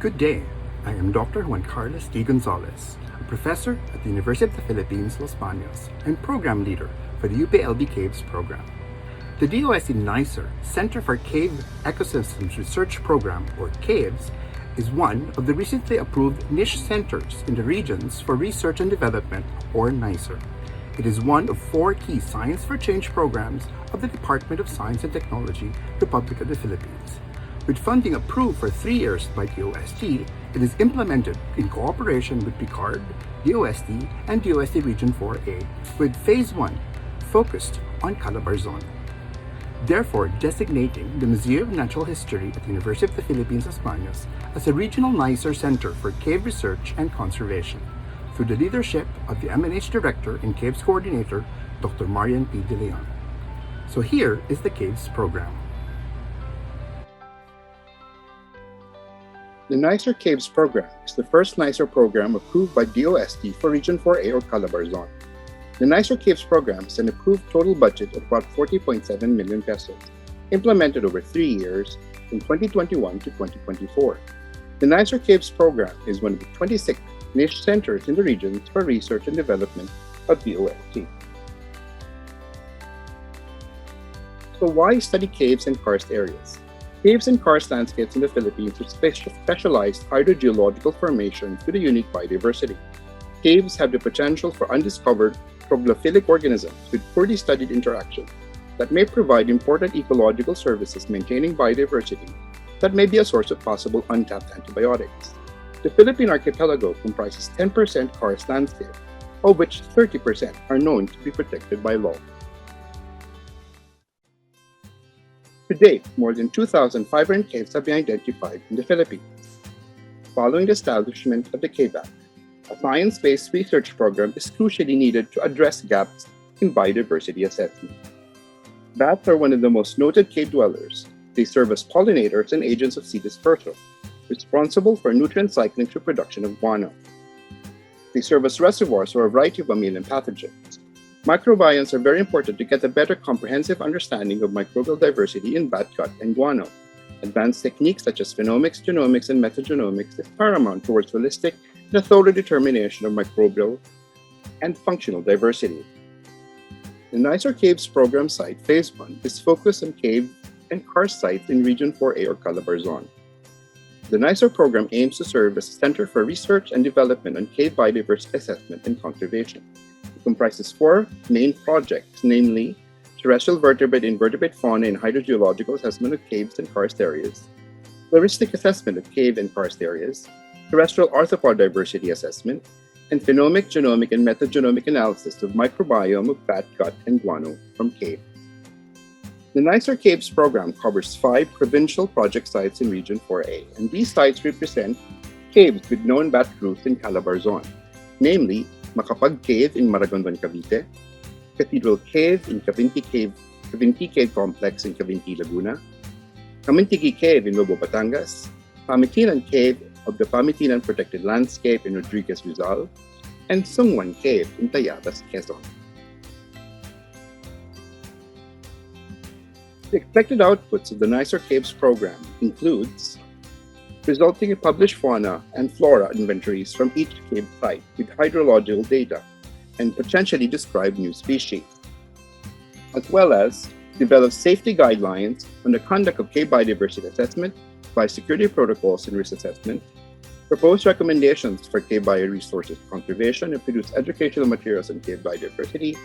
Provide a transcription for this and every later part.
Good day. I am Dr. Juan Carlos D. Gonzalez, a professor at the University of the Philippines, Los Baños, and program leader for the UPLB Caves program. The DOST NICER Center for Cave Ecosystems Research Program, or CAVES, is one of the recently approved niche centers in the Regions for Research and Development, or NICER. It is one of 4 key Science for Change programs of the Department of Science and Technology, Republic of the Philippines. With funding approved for 3 years by DOST, it is implemented in cooperation with PICARD, DOST, and DOST Region 4A, with Phase 1 focused on Calabarzon. Therefore, designating the Museum of Natural History at the University of the Philippines, Los Baños as a regional NICER Center for Cave Research and Conservation, through the leadership of the MNH Director and Caves Coordinator, Dr. Marian P. De Leon. So here is the CAVES program. The NICER CAVES program is the first NICER program approved by DOST for Region 4A or Calabarzon. The NICER CAVES program has an approved total budget of about 40.7 million pesos, implemented over 3 years from 2021 to 2024. The NICER CAVES program is one of the 26 niche centers in the Regions for Research and Development of DOST. So why study caves and karst areas? Caves and karst landscapes in the Philippines are specialized hydrogeological formations with a unique biodiversity. Caves have the potential for undiscovered troglophilic organisms with poorly studied interactions that may provide important ecological services maintaining biodiversity that may be a source of possible untapped antibiotics. The Philippine archipelago comprises 10% karst landscape, of which 30% are known to be protected by law. To date, more than 2,500 caves have been identified in the Philippines. Following the establishment of the Cave Act, a science-based research program is crucially needed to address gaps in biodiversity assessment. Bats are one of the most noted cave dwellers. They serve as pollinators and agents of seed dispersal, responsible for nutrient cycling through production of guano. They serve as reservoirs for a variety of mammalian pathogens. Microbiomes are very important to get a better comprehensive understanding of microbial diversity in bat gut and guano. Advanced techniques such as phenomics, genomics, and metagenomics is paramount towards holistic and a thorough determination of microbial and functional diversity. The NICER Caves program site, Phase 1, is focused on cave and karst sites in Region 4A or Calabarzon. The NICER program aims to serve as a center for research and development on cave biodiversity assessment and conservation. Comprises 4 main projects, namely terrestrial vertebrate invertebrate fauna and hydrogeological assessment of caves and karst areas, floristic assessment of cave and karst areas, terrestrial arthropod diversity assessment, and phenomic, genomic, and metagenomic analysis of microbiome of bat gut and guano from caves. The NICER Caves program covers 5 provincial project sites in Region 4A, and these sites represent caves with known bat growth in Calabarzon, namely Macapag Cave in Maragondon, Cavite, Cathedral Cave in Cavinti Cave Complex in Cavinti, Laguna, Kamintigi Cave in Lobo, Batangas, Pamitinan Cave of the Pamitinan Protected Landscape in Rodriguez, Rizal, and Sungwan Cave in Tayabas, Quezon. The expected outputs of the NICER Caves program includes resulting in published fauna and flora inventories from each cave site with hydrological data and potentially describe new species, as well as develop safety guidelines on the conduct of cave biodiversity assessment, biosecurity protocols and risk assessment, propose recommendations for cave bioresources conservation and produce educational materials on cave biodiversity,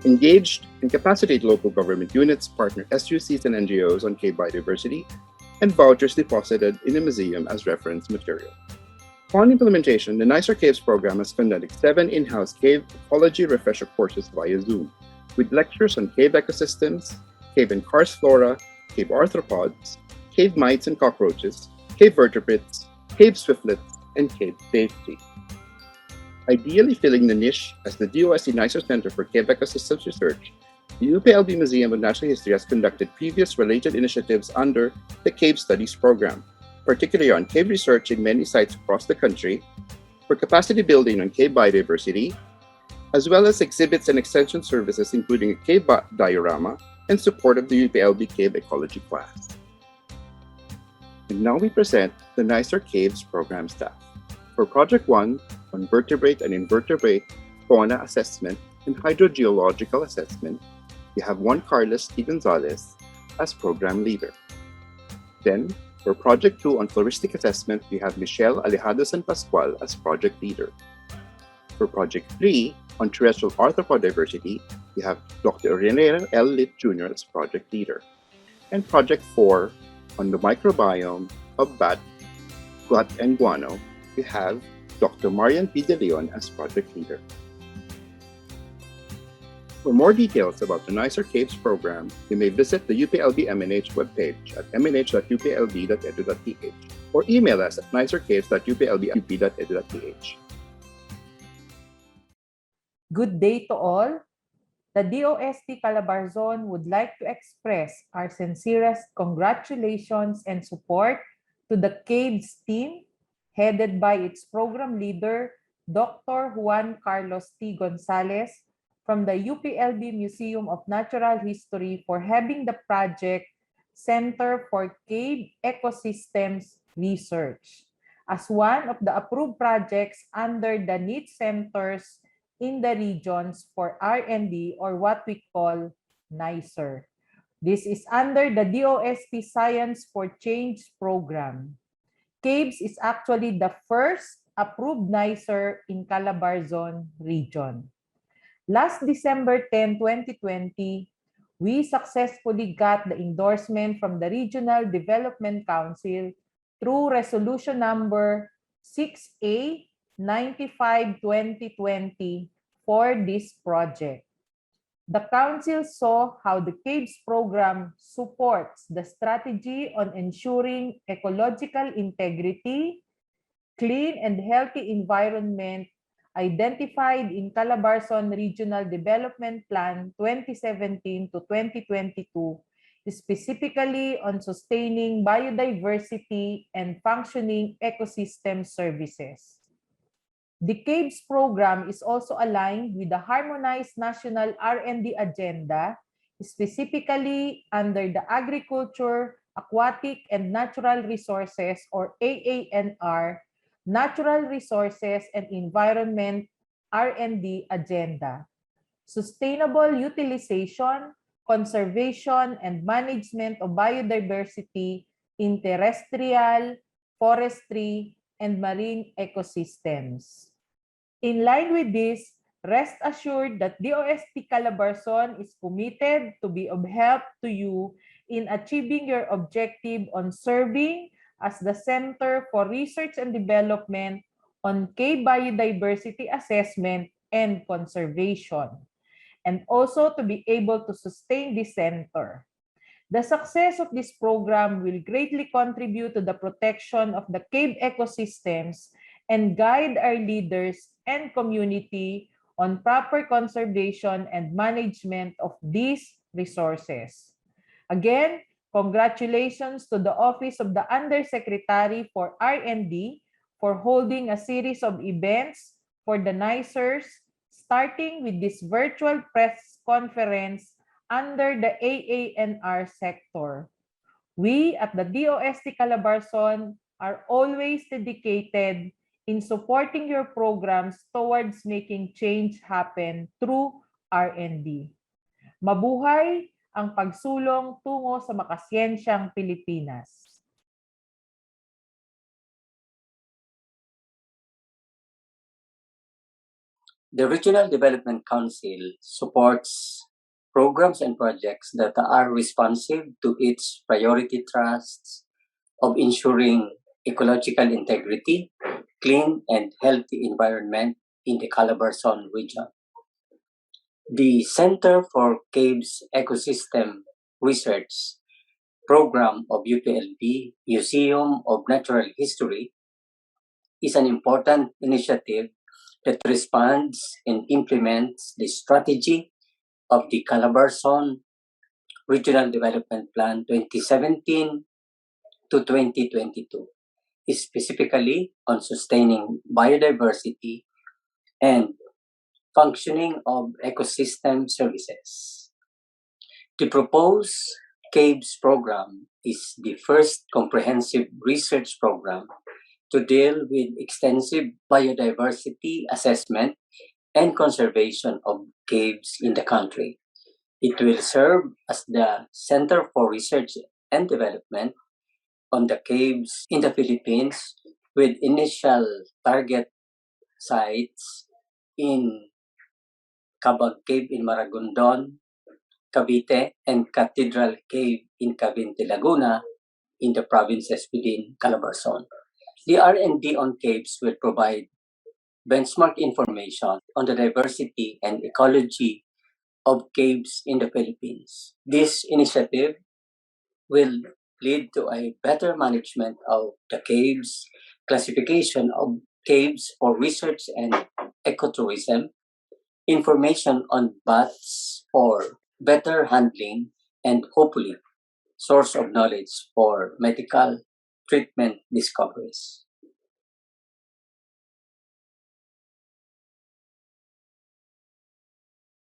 engaged and capacitate local government units, partner SUCs and NGOs on cave biodiversity, and vouchers deposited in the museum as reference material. Upon implementation, the NICER Caves program has conducted 7 in-house cave ecology refresher courses via Zoom, with lectures on cave ecosystems, cave and karst flora, cave arthropods, cave mites and cockroaches, cave vertebrates, cave swiftlets, and cave safety. Ideally filling the niche as the DOST NICER Center for Cave Ecosystems Research, the UPLB Museum of Natural History has conducted previous related initiatives under the Cave Studies program, particularly on cave research in many sites across the country, for capacity building on cave biodiversity, as well as exhibits and extension services including a cave diorama and support of the UPLB Cave Ecology class. And now we present the NICER Caves program staff. For Project 1, on vertebrate and invertebrate fauna assessment and hydrogeological assessment, we have Juan Carlos T. Gonzalez as program leader. Then, for Project 2 on floristic assessment, we have Michelle Alejandro San Pascual as project leader. For Project 3 on terrestrial arthropod diversity, we have Dr. René L. Litt Jr. as project leader. And Project 4 on the microbiome of bat, gut, and guano, we have Dr. Marian P. De Leon as project leader. For more details about the NICER Caves program, you may visit the UPLB MNH webpage at mnh.uplb.edu.ph or email us at nicercaves.uplb.up.edu.ph. Good day to all. The DOST Calabarzon would like to express our sincerest congratulations and support to the CAVES team, headed by its program leader, Dr. Juan Carlos T. Gonzalez, from the UPLB Museum of Natural History for having the project Center for Cave Ecosystems Research as one of the approved projects under the NEET centers in the regions for R&D, or what we call NICER. This is under the DOST Science for Change program. CAVES is actually the first approved NICER in Calabarzon region. Last December 10, 2020, we successfully got the endorsement from the Regional Development Council through Resolution Number 6A 95-2020 for this project. The Council saw how the CAVES program supports the strategy on ensuring ecological integrity, clean and healthy environment identified in Calabarzon Regional Development Plan 2017 to 2022, specifically on sustaining biodiversity and functioning ecosystem services. The CAVES program is also aligned with the Harmonized National R&D Agenda, specifically under the Agriculture, Aquatic, and Natural Resources, or AANR, Natural Resources and Environment R&D Agenda. Sustainable utilization, conservation, and management of biodiversity in terrestrial, forestry, and marine ecosystems. In line with this, rest assured that DOST Calabarzon is committed to be of help to you in achieving your objective on serving as the Center for Research and Development on cave biodiversity assessment and conservation, and also to be able to sustain this center. The success of this program will greatly contribute to the protection of the cave ecosystems and guide our leaders and community on proper conservation and management of these resources. Again, congratulations to the Office of the Undersecretary for R&D for holding a series of events for the NICERs, starting with this virtual press conference under the AANR sector. We at the DOST Calabarzon are always dedicated in supporting your programs towards making change happen through R&D. Mabuhay ang pagsulong tungo sa makasyensiyang Pilipinas. The Regional Development Council supports programs and projects that are responsive to its priority thrusts of ensuring ecological integrity, clean and healthy environment in the Calabarzon region. The Center for Caves Ecosystem Research program of UPLB Museum of Natural History is an important initiative that responds and implements the strategy of the Calabarzon Regional Development Plan 2017 to 2022, specifically on sustaining biodiversity and functioning of ecosystem services. The proposed CAVES program is the first comprehensive research program to deal with extensive biodiversity assessment and conservation of caves in the country. It will serve as the Center for Research and Development on the caves in the Philippines, with initial target sites in Cabag Cave in Maragondon, Cavite, and Cathedral Cave in Cavinti, Laguna, in the provinces within Calabarzon. The R&D on caves will provide benchmark information on the diversity and ecology of caves in the Philippines. This initiative will lead to a better management of the caves, classification of caves for research and ecotourism, information on baths for better handling, and hopefully source of knowledge for medical treatment discoveries.